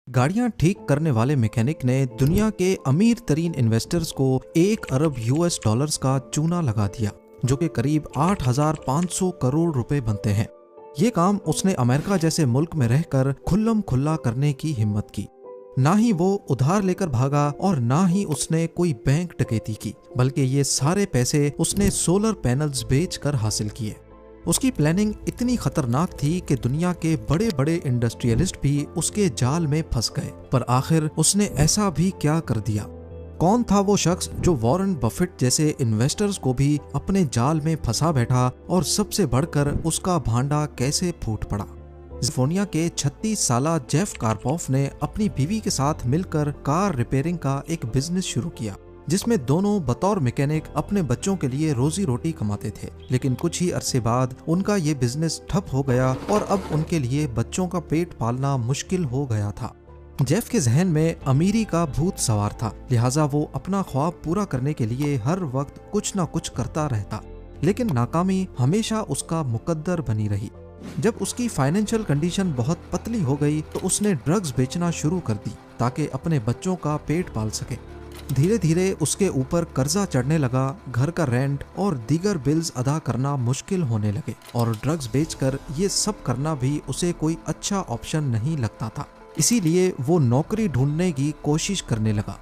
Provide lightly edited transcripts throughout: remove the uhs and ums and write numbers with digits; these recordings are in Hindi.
गाड़ियां ठीक करने वाले मैकेनिक ने दुनिया के अमीर तरीन इन्वेस्टर्स को 1 अरब यूएस डॉलर्स का चूना लगा दिया, जो कि करीब 8,500 करोड़ रुपए बनते हैं। ये काम उसने अमेरिका जैसे मुल्क में रहकर खुल्लम खुल्ला करने की हिम्मत की। ना ही वो उधार लेकर भागा और ना ही उसने कोई बैंक डकैती की, बल्कि ये सारे पैसे उसने सोलर पैनल्स बेचकर हासिल किए। उसकी प्लानिंग इतनी खतरनाक थी कि दुनिया के बड़े बड़े इंडस्ट्रियलिस्ट भी उसके जाल में फंस गए। पर आखिर उसने ऐसा भी क्या कर दिया? कौन था वो शख्स जो वॉरेन बफेट जैसे इन्वेस्टर्स को भी अपने जाल में फंसा बैठा, और सबसे बढ़कर उसका भांडा कैसे फूट पड़ा? कैलिफोर्निया के 36 साला जेफ कार्पोफ ने अपनी बीवी के साथ मिलकर कार रिपेयरिंग का एक बिजनेस शुरू किया, जिसमें दोनों बतौर मैकेनिक अपने बच्चों के लिए रोजी रोटी कमाते थे। लेकिन कुछ ही अरसे बाद उनका ये बिजनेस ठप हो गया और अब उनके लिए बच्चों का पेट पालना मुश्किल हो गया था। जेफ के जहन में अमीरी का भूत सवार था, लिहाजा वो अपना ख्वाब पूरा करने के लिए हर वक्त कुछ ना कुछ करता रहता। लेकिन नाकामी हमेशा उसका मुकद्दर बनी रही। जब उसकी फाइनेंशियल कंडीशन बहुत पतली हो गई तो उसने ड्रग्स बेचना शुरू कर दी ताकि अपने बच्चों का पेट पाल सके। धीरे धीरे उसके ऊपर कर्जा चढ़ने लगा, घर का रेंट और दीगर बिल्स अदा करना मुश्किल होने लगे, और ड्रग्स बेचकर ये सब करना भी उसे कोई अच्छा ऑप्शन नहीं लगता था। इसीलिए वो नौकरी ढूंढने की कोशिश करने लगा।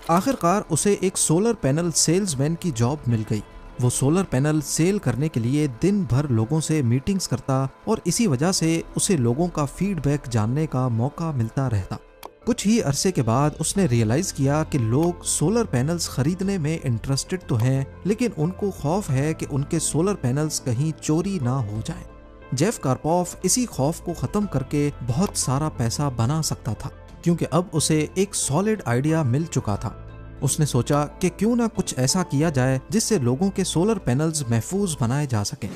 आखिरकार उसे एक सोलर पैनल सेल्समैन की जॉब मिल गई। वो सोलर पैनल सेल करने के लिए दिन भर लोगों से मीटिंग्स करता, और इसी वजह से उसे लोगों का फीडबैक जानने का मौका मिलता रहता। कुछ ही अरसे के बाद उसने रियलाइज किया कि लोग सोलर पैनल्स खरीदने में इंटरेस्टेड तो हैं, लेकिन उनको खौफ है कि उनके सोलर पैनल्स कहीं चोरी ना हो जाएं। जेफ कार्पोफ इसी खौफ को खत्म करके बहुत सारा पैसा बना सकता था, क्योंकि अब उसे एक सॉलिड आइडिया मिल चुका था। उसने सोचा कि क्यों ना कुछ ऐसा किया जाए जिससे लोगों के सोलर पैनल्स महफूज बनाए जा सकें।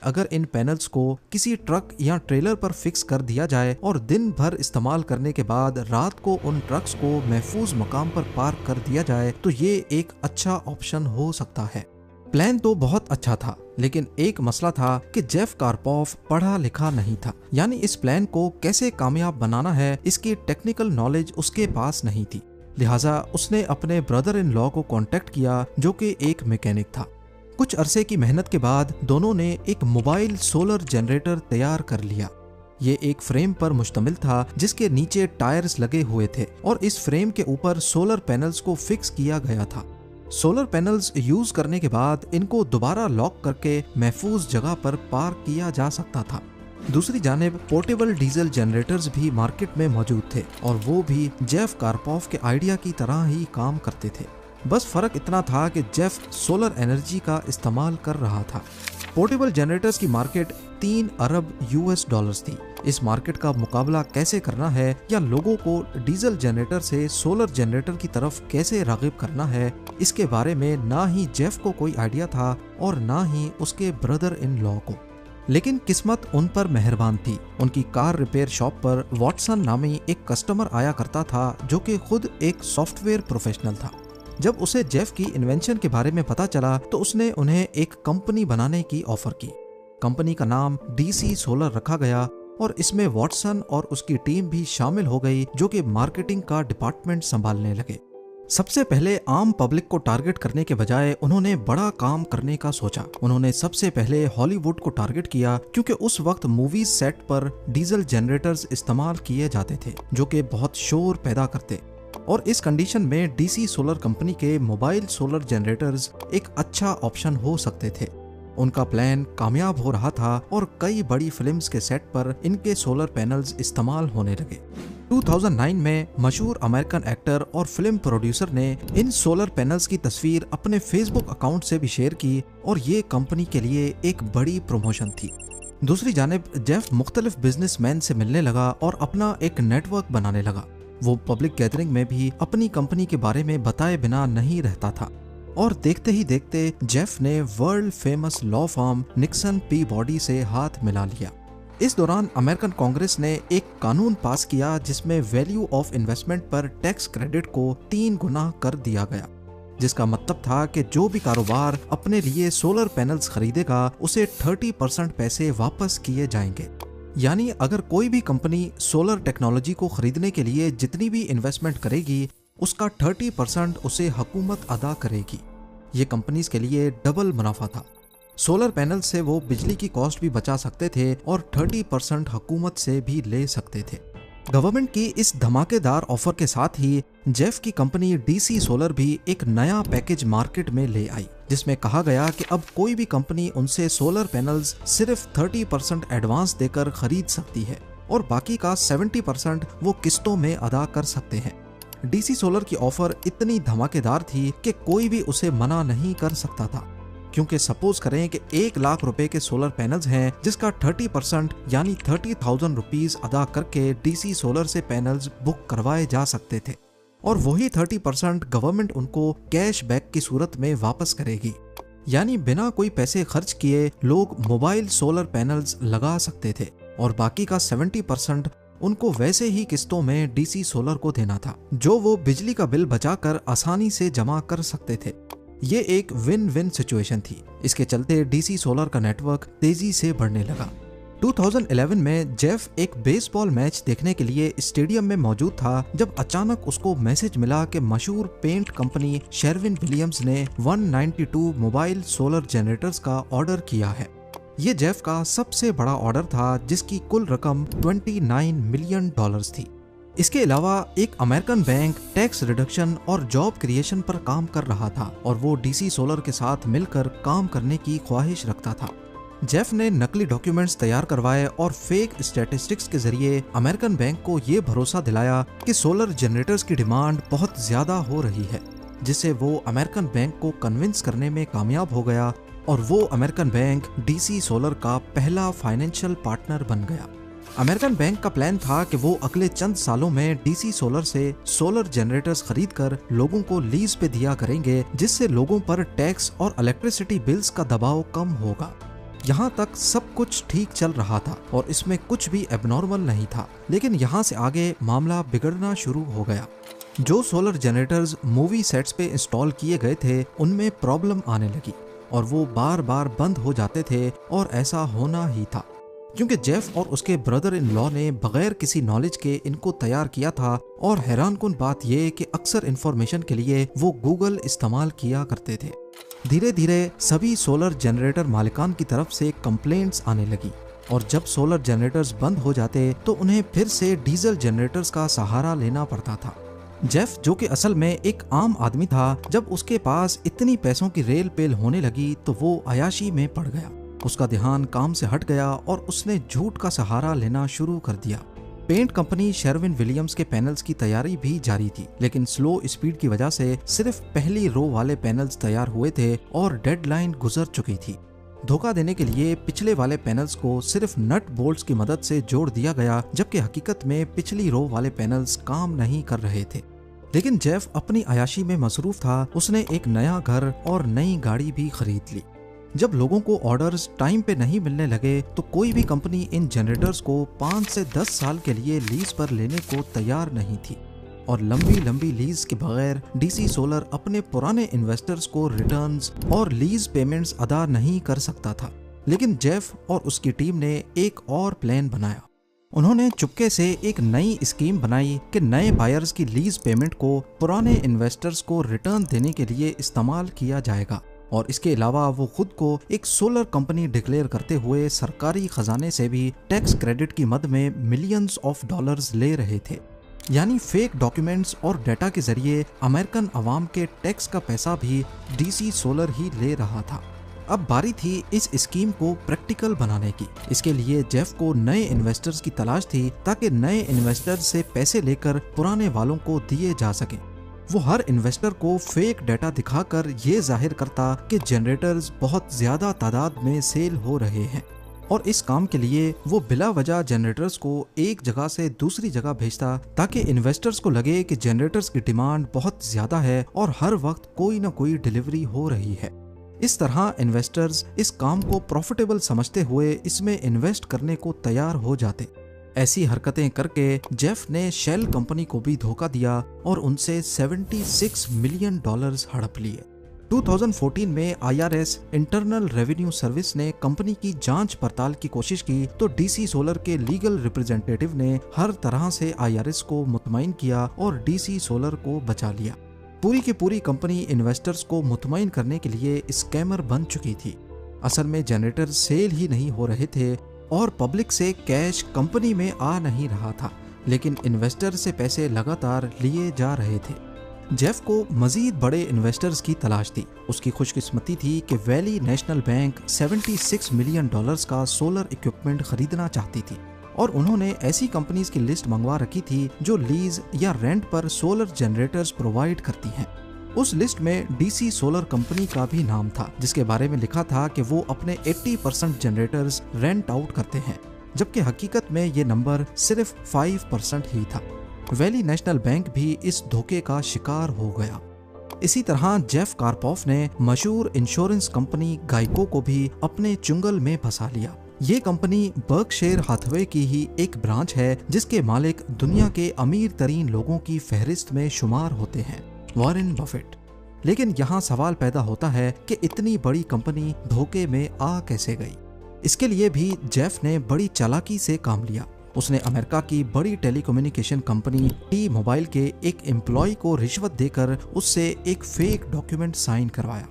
अगर इन पैनल्स को किसी ट्रक या ट्रेलर पर फिक्स कर दिया जाए और दिन भर इस्तेमाल करने के बाद रात को उन ट्रक्स को महफूज मकाम पर पार्क कर दिया जाए, तो ये एक अच्छा ऑप्शन हो सकता है। प्लान तो बहुत अच्छा था, लेकिन एक मसला था कि जेफ कार्पोफ पढ़ा लिखा नहीं था, यानी इस प्लान को कैसे कामयाब बनाना है इसकी टेक्निकल नॉलेज उसके पास नहीं थी। लिहाजा उसने अपने ब्रदर इन लॉ को कांटेक्ट किया, जो कि एक मैकेनिक था। कुछ अरसे की मेहनत के बाद दोनों ने एक मोबाइल सोलर जनरेटर तैयार कर लिया। ये एक फ्रेम पर मुश्तमिल था जिसके नीचे टायर्स लगे हुए थे, और इस फ्रेम के ऊपर सोलर पैनल्स को फिक्स किया गया था। सोलर पैनल्स यूज करने के बाद इनको दोबारा लॉक करके महफूज जगह पर पार्क किया जा सकता था। दूसरी जानिब पोर्टेबल डीजल जनरेटर्स भी मार्केट में मौजूद थे, और वो भी जेफ कार्पोफ के आइडिया की तरह ही काम करते थे। बस फर्क इतना था कि जेफ सोलर एनर्जी का इस्तेमाल कर रहा था। पोर्टेबल जनरेटर्स की मार्केट 3 अरब यूएस डॉलर्स थी। इस मार्केट का मुकाबला कैसे करना है, या लोगों को डीजल जनरेटर से सोलर जनरेटर की तरफ कैसे राग़िब करना है, इसके बारे में ना ही जेफ को कोई आइडिया था और ना ही उसके ब्रदर इन लॉ को। लेकिन किस्मत उन पर मेहरबान थी। उनकी कार रिपेयर शॉप पर वॉटसन नामी एक कस्टमर आया करता था, जो कि खुद एक सॉफ्टवेयर प्रोफेशनल था। जब उसे जेफ की इन्वेंशन के बारे में पता चला तो उसने उन्हें एक कंपनी बनाने की ऑफर की। कंपनी का नाम डीसी सोलर रखा गया, और इसमें वॉटसन और उसकी टीम भी शामिल हो गई, जो कि मार्केटिंग का डिपार्टमेंट संभालने लगे। सबसे पहले आम पब्लिक को टारगेट करने के बजाय उन्होंने बड़ा काम करने का सोचा। उन्होंने सबसे पहले हॉलीवुड को टारगेट किया, क्योंकि उस वक्त मूवीज सेट पर डीजल जनरेटर्स इस्तेमाल किए जाते थे, जो कि बहुत शोर पैदा करते, और इस कंडीशन में डीसी सोलर कंपनी के मोबाइल सोलर जनरेटर्स एक अच्छा ऑप्शन हो सकते थे। उनका प्लान कामयाब हो रहा था, और कई बड़ी फिल्म्स के सेट पर इनके सोलर पैनल्स इस्तेमाल होने लगे। 2009 में मशहूर अमेरिकन एक्टर और फिल्म प्रोड्यूसर ने इन सोलर पैनल्स की तस्वीर अपने फेसबुक अकाउंट से भी शेयर की, और ये कंपनी के लिए एक बड़ी प्रमोशन थी। दूसरी जानिब जेफ मुख्तलिफ बिजनेसमैन से मिलने लगा और अपना एक नेटवर्क बनाने लगा। वो पब्लिक गैदरिंग में भी अपनी कंपनी के बारे में बताए बिना नहीं रहता था, और देखते ही देखते जेफ ने world famous law firm Nixon Peabody से हाथ मिला लिया। इस दौरान अमेरिकन कांग्रेस ने एक कानून पास किया जिसमें वैल्यू ऑफ इन्वेस्टमेंट पर टैक्स क्रेडिट को 3 गुना कर दिया गया, जिसका मतलब था कि जो भी कारोबार अपने लिए सोलर पैनल्स खरीदेगा उसे 30% पैसे वापस किए जाएंगे। यानी अगर कोई भी कंपनी सोलर टेक्नोलॉजी को खरीदने के लिए जितनी भी इन्वेस्टमेंट करेगी उसका 30% उसे हुकूमत अदा करेगी। ये कंपनीज के लिए डबल मुनाफा था। सोलर पैनल से वो बिजली की कॉस्ट भी बचा सकते थे और 30% हुकूमत से भी ले सकते थे। गवर्नमेंट की इस धमाकेदार ऑफर के साथ ही जेफ की कंपनी डीसी सोलर भी एक नया पैकेज मार्केट में ले आई, जिसमें कहा गया कि अब कोई भी कंपनी उनसे सोलर पैनल्स सिर्फ 30% एडवांस देकर खरीद सकती है और बाकी का 70% वो किस्तों में अदा कर सकते हैं। डीसी सोलर की ऑफर इतनी धमाकेदार थी कि कोई भी उसे मना नहीं कर सकता था, क्योंकि सपोज करें कि 1 लाख रुपए के सोलर पैनल्स हैं जिसका 30% यानी 30,000 रुपीज अदा करके डीसी सोलर से पैनल्स बुक करवाए जा सकते थे और वही 30% गवर्नमेंट उनको कैश बैक की सूरत में वापस करेगी। यानी बिना कोई पैसे खर्च किए लोग मोबाइल सोलर पैनल्स लगा सकते थे और बाकी का 70% उनको वैसे ही किस्तों में डीसी सोलर को देना था, जो वो बिजली का बिल बचाकर आसानी से जमा कर सकते थे। ये एक विन विन सिचुएशन थी। इसके चलते डीसी सोलर का नेटवर्क तेजी से बढ़ने लगा। 2011 में जेफ एक बेसबॉल मैच देखने के लिए स्टेडियम में मौजूद था जब अचानक उसको मैसेज मिला कि मशहूर पेंट कंपनी शेरविन विलियम्स ने 192 मोबाइल सोलर जनरेटर्स का ऑर्डर किया है। ये जेफ का सबसे बड़ा ऑर्डर था जिसकी कुल रकम $29 मिलियन थी। इसके अलावा एक अमेरिकन बैंक टैक्स रिडक्शन और जॉब क्रिएशन पर काम कर रहा था और वो डीसी सोलर के साथ मिलकर काम करने की ख्वाहिश रखता था। जेफ ने नकली डॉक्यूमेंट्स तैयार करवाए और फेक स्टैटिस्टिक्स के जरिए अमेरिकन बैंक को ये भरोसा दिलाया कि सोलर जनरेटर्स की डिमांड बहुत ज्यादा हो रही है, जिससे वो अमेरिकन बैंक को कन्विंस करने में कामयाब हो गया और वो अमेरिकन बैंक डीसी सोलर का पहला फाइनेंशियल पार्टनर बन गया। अमेरिकन बैंक का प्लान था कि वो अगले चंद सालों में डीसी सोलर से सोलर जनरेटर्स खरीदकर लोगों को लीज पे दिया करेंगे, जिससे लोगों पर टैक्स और इलेक्ट्रिसिटी बिल्स का दबाव कम होगा। यहाँ तक सब कुछ ठीक चल रहा था और इसमें कुछ भी एबनॉर्मल नहीं था, लेकिन यहाँ से आगे मामला बिगड़ना शुरू हो गया। जो सोलर जनरेटर्स मूवी सेट्स पे इंस्टॉल किए गए थे उनमें प्रॉब्लम आने लगी और वो बार बार बंद हो जाते थे और ऐसा होना ही था क्योंकि जेफ और उसके ब्रदर इन लॉ ने बगैर किसी नॉलेज के इनको तैयार किया था। और हैरानकुन बात यह कि अक्सर इंफॉर्मेशन के लिए वो गूगल इस्तेमाल किया करते थे। धीरे धीरे सभी सोलर जनरेटर मालिकान की तरफ से कंप्लेंट्स आने लगी और जब सोलर जनरेटर्स बंद हो जाते तो उन्हें फिर से डीजल जनरेटर्स का सहारा लेना पड़ता था। जेफ, जो कि असल में एक आम आदमी था, जब उसके पास इतनी पैसों की रेल पेल होने लगी तो वो अयाशी में पड़ गया। उसका ध्यान काम से हट गया और उसने झूठ का सहारा लेना शुरू कर दिया। पेंट कंपनी शेरविन विलियम्स के पैनल्स की तैयारी भी जारी थी, लेकिन स्लो स्पीड की वजह से सिर्फ पहली रो वाले पैनल्स तैयार हुए थे और डेडलाइन गुजर चुकी थी। धोखा देने के लिए पिछले वाले पैनल्स को सिर्फ नट बोल्ट्स की मदद से जोड़ दिया गया, जबकि हकीकत में पिछली रो वाले पैनल्स काम नहीं कर रहे थे। लेकिन जेफ अपनी अयाशी में मसरूफ था। उसने एक नया घर और नई गाड़ी भी खरीद ली। जब लोगों को ऑर्डर्स टाइम पे नहीं मिलने लगे तो कोई भी कंपनी इन जनरेटर्स को 5 से 10 साल के लिए लीज पर लेने को तैयार नहीं थी और लंबी लंबी लीज के बगैर डीसी सोलर अपने पुराने इन्वेस्टर्स को रिटर्न्स और लीज पेमेंट्स अदा नहीं कर सकता था। लेकिन जेफ और उसकी टीम ने एक और प्लान बनाया। उन्होंने चुपके से एक नई स्कीम बनाई कि नए बायर्स की लीज पेमेंट को पुराने इन्वेस्टर्स को रिटर्न देने के लिए इस्तेमाल किया जाएगा और इसके अलावा वो खुद को एक सोलर कंपनी डिक्लेयर करते हुए सरकारी खजाने से भी टैक्स क्रेडिट की मद में मिलियंस ऑफ डॉलर्स ले रहे थे। यानी फेक डॉक्यूमेंट्स और डेटा के जरिए अमेरिकन अवाम के टैक्स का पैसा भी डीसी सोलर ही ले रहा था। अब बारी थी इस स्कीम को प्रैक्टिकल बनाने की। इसके लिए जेफ को नए इन्वेस्टर्स की तलाश थी ताकि नए इन्वेस्टर्स से पैसे लेकर पुराने वालों को दिए जा सके। वो हर इन्वेस्टर को फेक डेटा दिखाकर ये जाहिर करता कि जनरेटर्स बहुत ज्यादा तादाद में सेल हो रहे हैं और इस काम के लिए वो बिला वजह जनरेटर्स को एक जगह से दूसरी जगह भेजता ताकि इन्वेस्टर्स को लगे कि जनरेटर्स की डिमांड बहुत ज्यादा है और हर वक्त कोई न कोई डिलीवरी हो रही है। इस तरह इन्वेस्टर्स इस काम को प्रॉफिटेबल समझते हुए इसमें इन्वेस्ट करने को तैयार हो जाते। ऐसी हरकतें करके जेफ ने शेल कंपनी को भी धोखा दिया और उनसे $76 मिलियन हड़प लिए। 2014 में IRS इंटरनल रेवेन्यू सर्विस ने कंपनी की जांच पड़ताल की कोशिश की तो DC सोलर के लीगल रिप्रेजेंटेटिव ने हर तरह से IRS को मुतमईन किया और DC सोलर को बचा लिया। पूरी की पूरी कंपनी इन्वेस्टर्स को मुतमईन करने के लिए स्कैमर बन चुकी थी। असल में जनरेटर सेल ही नहीं हो रहे थे और पब्लिक से कैश कंपनी में आ नहीं रहा था, लेकिन इन्वेस्टर से पैसे लगातार लिए जा रहे थे। जेफ को मजीद बड़े इन्वेस्टर्स की तलाश थी। उसकी खुशकिस्मती थी कि वैली नेशनल बैंक $76 मिलियन का सोलर इक्विपमेंट खरीदना चाहती थी और उन्होंने ऐसी कंपनीज की लिस्ट मंगवा रखी थी जो लीज या रेंट पर सोलर जनरेटर्स प्रोवाइड करती हैं। उस लिस्ट में DC सोलर कंपनी का भी नाम था, जिसके बारे में लिखा था कि वो अपने 80% जनरेटर्स रेंट आउट करते हैं, जबकि हकीकत में ये नंबर सिर्फ 5% ही था। वैली नेशनल बैंक भी इस धोखे का शिकार हो गया। इसी तरह जेफ कार्पोफ ने मशहूर इंश्योरेंस कंपनी गाइको को भी अपने चुंगल में फंसा लिया। ये कंपनी बर्कशायर हाथवे की ही एक ब्रांच है, जिसके मालिक दुनिया के अमीर तरीन लोगों की फहरिस्त में शुमार होते हैं, वॉरेन बफेट। लेकिन यहाँ सवाल पैदा होता है कि इतनी बड़ी कंपनी धोखे में आ कैसे गई। इसके लिए भी जेफ ने बड़ी चालाकी से काम लिया। उसने अमेरिका की बड़ी टेलीकम्युनिकेशन कंपनी T-Mobile के एक एम्प्लॉय को रिश्वत देकर उससे एक फेक डॉक्यूमेंट साइन करवाया,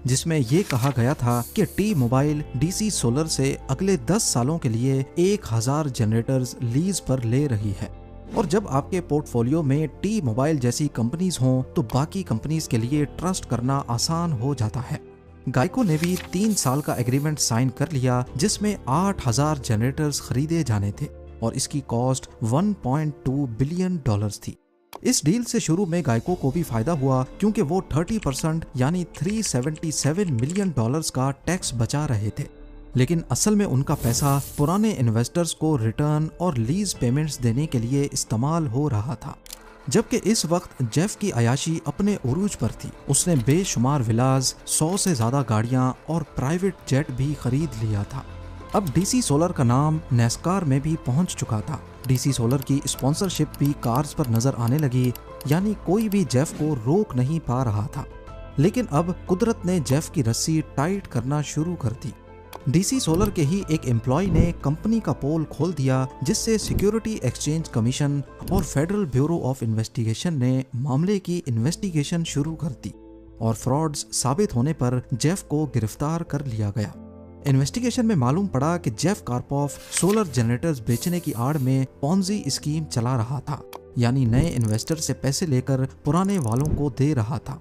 जिसमें यह कहा गया था कि T-Mobile DC सोलर से अगले 10 सालों के लिए 1000 जनरेटर्स लीज पर ले रही है और जब आपके पोर्टफोलियो में T-Mobile जैसी कंपनीज हों तो बाकी कंपनीज के लिए ट्रस्ट करना आसान हो जाता है। गाइको ने भी 3 साल का एग्रीमेंट साइन कर लिया, जिसमें 8000 जनरेटर्स खरीदे जाने थे और इसकी कॉस्ट $1.2 बिलियन थी। इस डील से शुरू में गाइको को भी फायदा हुआ क्योंकि वो 30% यानी $377 मिलियन का टैक्स बचा रहे थे, लेकिन असल में उनका पैसा पुराने इन्वेस्टर्स को रिटर्न और लीज पेमेंट्स देने के लिए इस्तेमाल हो रहा था। जबकि इस वक्त जेफ की अयाशी अपने उरूज पर थी। उसने बेशुमार विलास, 100 से ज्यादा गाड़ियां और प्राइवेट जेट भी खरीद लिया था। अब DC सोलर का नाम नेस्कार में भी पहुंच चुका था। DC सोलर की स्पॉन्सरशिप भी कार्स पर नजर आने लगी, यानी कोई भी जेफ को रोक नहीं पा रहा था। लेकिन अब कुदरत ने जेफ की रस्सी टाइट करना शुरू कर दी। DC सोलर के ही एक एम्प्लॉय ने कंपनी का पोल खोल दिया, जिससे सिक्योरिटी एक्सचेंज कमीशन और फेडरल ब्यूरो ऑफ इन्वेस्टिगेशन ने मामले की इन्वेस्टिगेशन शुरू कर दी और फ्रॉड्स साबित होने पर जेफ को गिरफ्तार कर लिया गया। इन्वेस्टिगेशन में मालूम पड़ा कि जेफ कार्पोफ सोलर जनरेटर्स बेचने की आड़ में पॉन्जी स्कीम चला रहा था, यानी नए इन्वेस्टर से पैसे लेकर पुराने वालों को दे रहा था।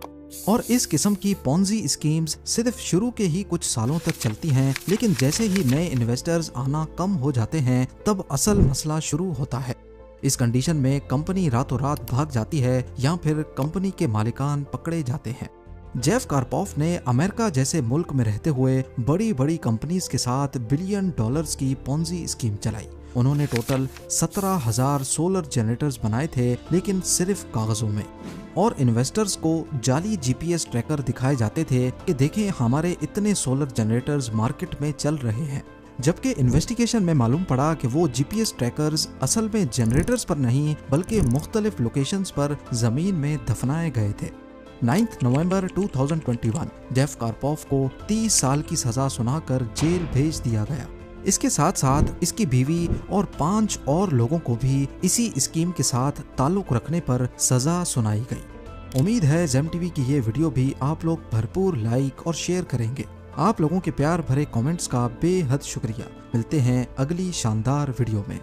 और इस किस्म की पॉन्जी स्कीम्स सिर्फ शुरू के ही कुछ सालों तक चलती हैं, लेकिन जैसे ही नए इन्वेस्टर्स आना कम हो जाते हैं तब असल मसला शुरू होता है। इस कंडीशन में कंपनी रातों रात भाग जाती है या फिर कंपनी के मालिकान पकड़े जाते हैं। जेफ कार्पोफ ने अमेरिका जैसे मुल्क में रहते हुए बड़ी बड़ी कंपनीज के साथ बिलियन डॉलर्स की पॉन्जी स्कीम चलाई। उन्होंने टोटल 17,000 सोलर जनरेटर्स बनाए थे, लेकिन सिर्फ कागजों में, और इन्वेस्टर्स को जाली GPS ट्रैकर दिखाए जाते थे कि देखें हमारे इतने सोलर जनरेटर्स मार्केट में चल रहे हैं। जबकि इन्वेस्टिगेशन में मालूम पड़ा कि वो GPS ट्रैकर्स असल में जनरेटर्स पर नहीं बल्कि मुख्तलिफ लोकेशंस पर जमीन में दफनाए गए थे। 9 नवंबर 2021 जेफ कार्पोफ को 30 साल की सजा सुनाकर जेल भेज दिया गया। इसके साथ साथ इसकी बीवी और 5 और लोगों को भी इसी स्कीम के साथ ताल्लुक रखने पर सजा सुनाई गई। उम्मीद है जेम टीवी की ये वीडियो भी आप लोग भरपूर लाइक और शेयर करेंगे। आप लोगों के प्यार भरे कमेंट्स का बेहद शुक्रिया। मिलते हैं अगली शानदार वीडियो में।